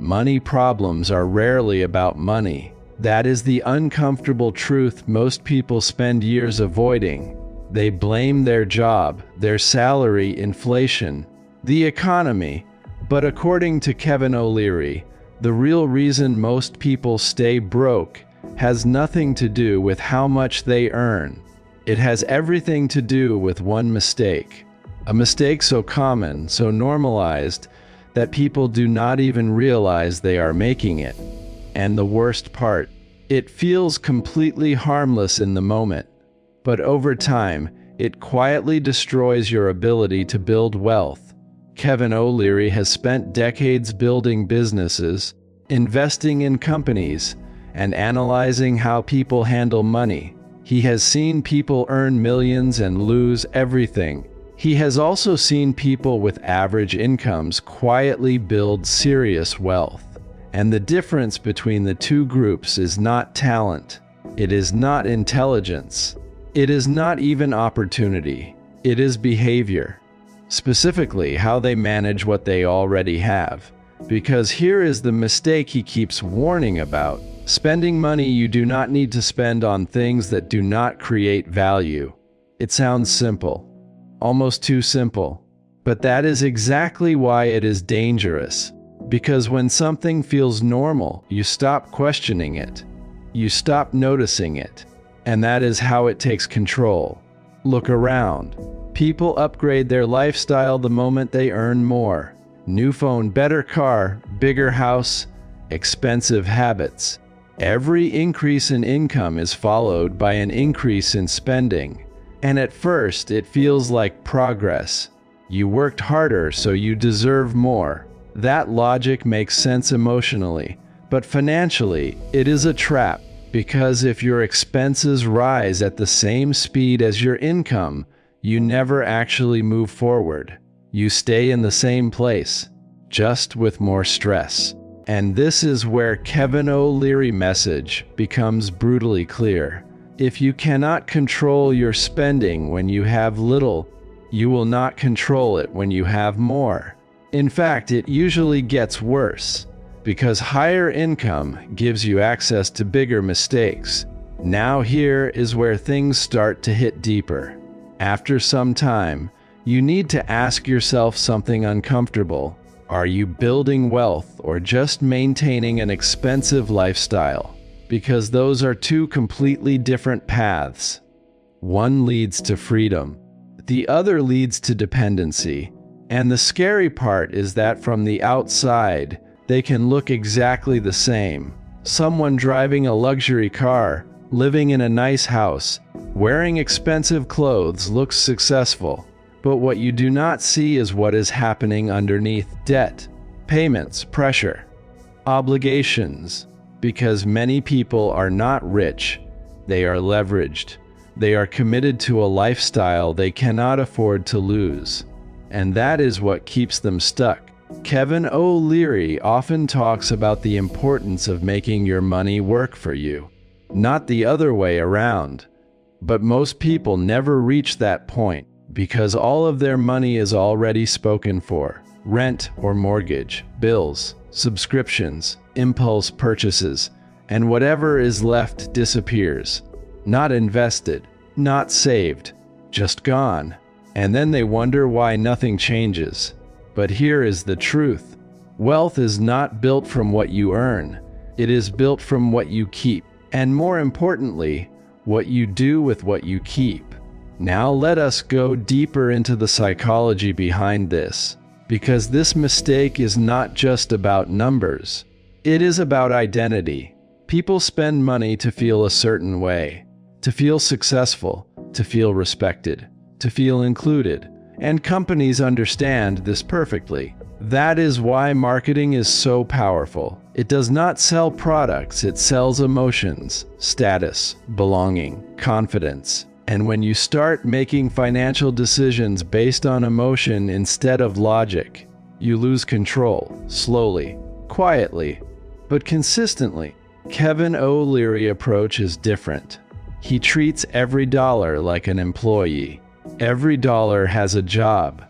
Money problems are rarely about money. That is the uncomfortable truth most people spend years avoiding. They blame their job, their salary, inflation, the economy. But according to Kevin O'Leary, the real reason most people stay broke has nothing to do with how much they earn. It has everything to do with one mistake. A mistake so common, so normalized, that people do not even realize they are making it. And the worst part, it feels completely harmless in the moment. But over time, it quietly destroys your ability to build wealth. Kevin O'Leary has spent decades building businesses, investing in companies, and analyzing how people handle money. He has seen people earn millions and lose everything. He has also seen people with average incomes quietly build serious wealth. And the difference between the two groups is not talent. It is not intelligence. It is not even opportunity. It is behavior. Specifically, how they manage what they already have. Because here is the mistake he keeps warning about. Spending money you do not need to spend on things that do not create value. It sounds simple. Almost too simple. But that is exactly why it is dangerous. Because when something feels normal, you stop questioning it. You stop noticing it. And that is how it takes control. Look around. People upgrade their lifestyle the moment they earn more. New phone, better car, bigger house, expensive habits. Every increase in income is followed by an increase in spending. And at first, it feels like progress. You worked harder, so you deserve more. That logic makes sense emotionally, but financially, it is a trap. Because if your expenses rise at the same speed as your income, you never actually move forward. You stay in the same place, just with more stress. And this is where Kevin O'Leary's message becomes brutally clear. If you cannot control your spending when you have little, you will not control it when you have more. In fact, it usually gets worse, because higher income gives you access to bigger mistakes. Now here is where things start to hit deeper. After some time, you need to ask yourself something uncomfortable. Are you building wealth or just maintaining an expensive lifestyle? Because those are two completely different paths. One leads to freedom. The other leads to dependency. And the scary part is that from the outside, they can look exactly the same. Someone driving a luxury car, living in a nice house, wearing expensive clothes looks successful. But what you do not see is what is happening underneath: debt, payments, pressure, obligations. Because many people are not rich, they are leveraged. They are committed to a lifestyle they cannot afford to lose. And that is what keeps them stuck. Kevin O'Leary often talks about the importance of making your money work for you, not the other way around. But most people never reach that point because all of their money is already spoken for: rent or mortgage, bills, subscriptions, impulse purchases, and whatever is left disappears. Not invested, not saved, just gone. And then they wonder why nothing changes. But here is the truth. Wealth is not built from what you earn. It is built from what you keep. And more importantly, what you do with what you keep. Now let us go deeper into the psychology behind this. Because this mistake is not just about numbers. It is about identity. People spend money to feel a certain way. To feel successful. To feel respected. To feel included. And companies understand this perfectly. That is why marketing is so powerful. It does not sell products, it sells emotions, status, belonging, confidence. And when you start making financial decisions based on emotion instead of logic, you lose control, slowly, quietly, but consistently. Kevin O'Leary's approach is different. He treats every dollar like an employee. Every dollar has a job.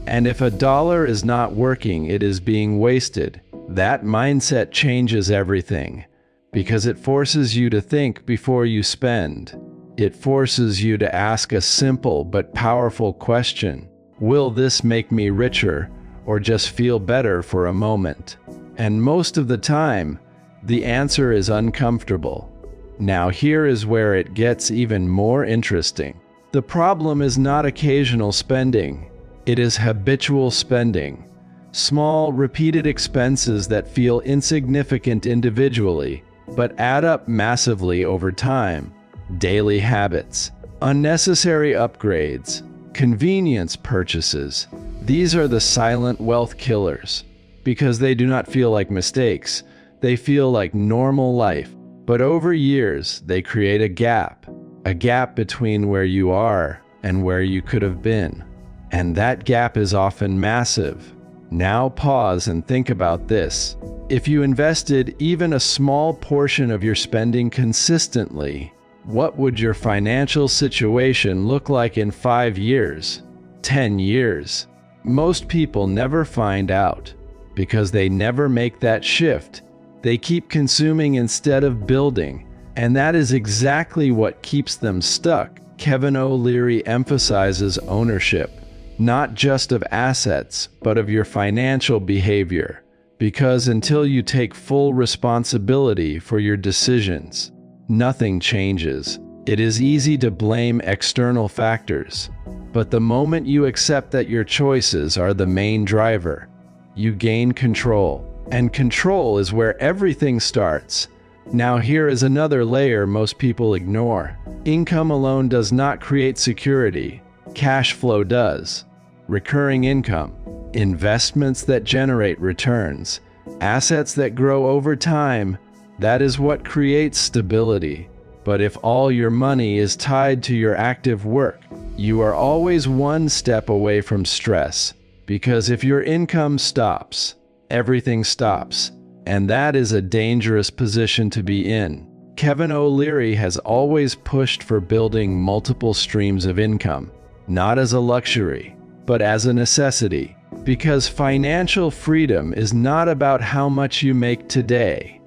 And if a dollar is not working, it is being wasted. That mindset changes everything, because it forces you to think before you spend. It forces you to ask a simple but powerful question. Will this make me richer, or just feel better for a moment? And most of the time, the answer is uncomfortable. Now here is where it gets even more interesting. The problem is not occasional spending. It is habitual spending. Small, repeated expenses that feel insignificant individually, but add up massively over time. Daily habits, unnecessary upgrades, convenience purchases. These are the silent wealth killers, because they do not feel like mistakes. They feel like normal life. But over years, they create a gap between where you are and where you could have been. And that gap is often massive. Now pause and think about this. If you invested even a small portion of your spending consistently, what would your financial situation look like in 5 years, 10 years? Most people never find out, because they never make that shift. They keep consuming instead of building, and that is exactly what keeps them stuck. Kevin O'Leary emphasizes ownership, not just of assets, but of your financial behavior, because until you take full responsibility for your decisions, nothing changes. It is easy to blame external factors, but the moment you accept that your choices are the main driver, you gain control. And control is where everything starts. Now here is another layer most people ignore. Income alone does not create security. Cash flow does. Recurring income, investments that generate returns, assets that grow over time, that is what creates stability. But if all your money is tied to your active work, you are always one step away from stress. Because if your income stops, everything stops, and that is a dangerous position to be in. Kevin O'Leary has always pushed for building multiple streams of income, not as a luxury, but as a necessity, because financial freedom is not about how much you make today.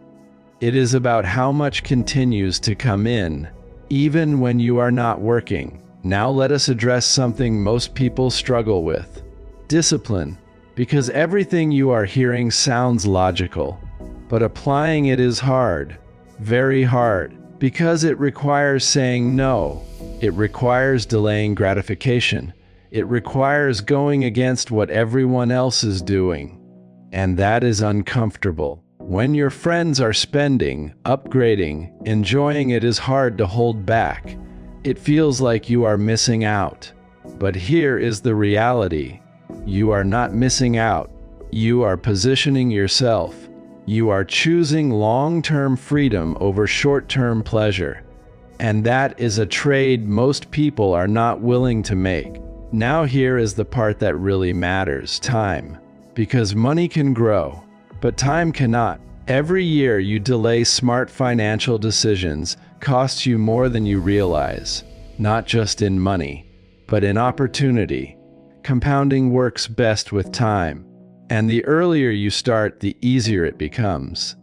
It is about how much continues to come in, even when you are not working. Now let us address something most people struggle with: discipline. Because everything you are hearing sounds logical, but applying it is hard, very hard, because it requires saying no. It requires delaying gratification. It requires going against what everyone else is doing. And that is uncomfortable. When your friends are spending, upgrading, enjoying, it is hard to hold back. It feels like you are missing out. But here is the reality. You are not missing out. You are positioning yourself. You are choosing long-term freedom over short-term pleasure. And that is a trade most people are not willing to make. Now here is the part that really matters: time. Because money can grow, but time cannot. Every year you delay smart financial decisions costs you more than you realize, not just in money, but in opportunity. Compounding works best with time, and the earlier you start, the easier it becomes.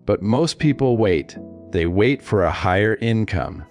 But most people wait. They wait for a higher income.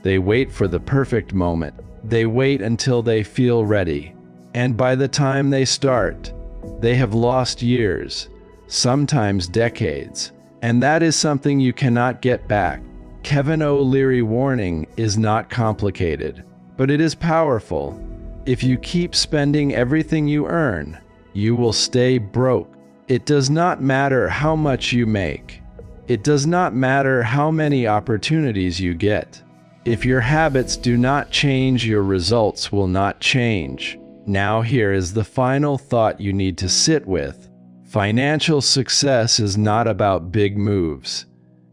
They wait for the perfect moment. They wait until they feel ready. And by the time they start, they have lost years, sometimes decades. And that is something you cannot get back. Kevin O'Leary warning is not complicated, but it is powerful. If you keep spending everything you earn, you will stay broke. It does not matter how much you make. It does not matter how many opportunities you get. If your habits do not change, your results will not change. Now here is the final thought you need to sit with. Financial success is not about big moves.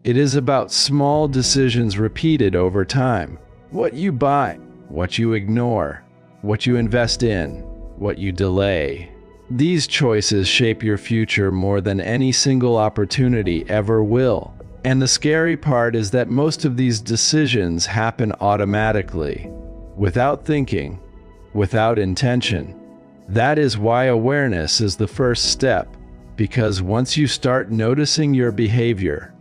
It is about small decisions repeated over time. What you buy, what you ignore, what you invest in, what you delay. These choices shape your future more than any single opportunity ever will. And the scary part is that most of these decisions happen automatically, without thinking, without intention. That is why awareness is the first step. because once you start noticing your behavior,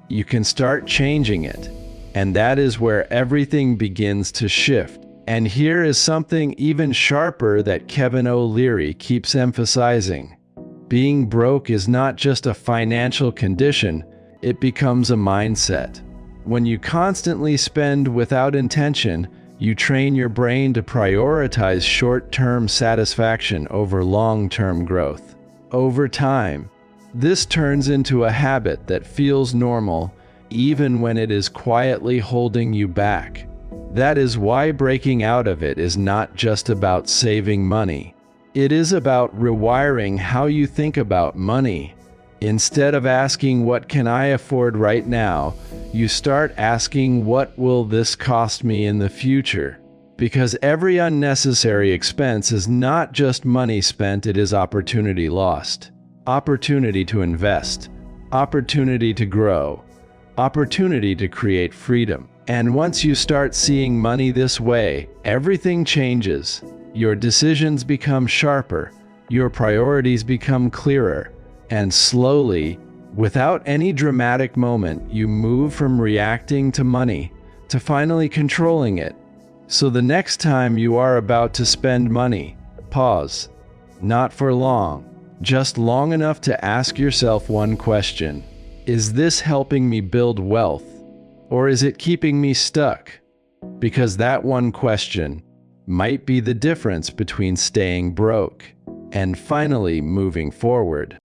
you can start changing it. And that is where everything begins to shift. And here is something even sharper that Kevin O'Leary keeps emphasizing. Being broke is not just a financial condition, it becomes a mindset. When you constantly spend without intention, you train your brain to prioritize short-term satisfaction over long-term growth. Over time, this turns into a habit that feels normal, even when it is quietly holding you back. That is why breaking out of it is not just about saving money. It is about rewiring how you think about money. Instead of asking, "What can I afford right now?" you start asking, "What will this cost me in the future?" Because every unnecessary expense is not just money spent, it is opportunity lost. Opportunity to invest, opportunity to grow, opportunity to create freedom. And once you start seeing money this way, everything changes. Your decisions become sharper, your priorities become clearer, and slowly, without any dramatic moment, you move from reacting to money to finally controlling it. So the next time you are about to spend money, pause. Not for long, just long enough to ask yourself one question. Is this helping me build wealth, or is it keeping me stuck? Because that one question might be the difference between staying broke and finally moving forward.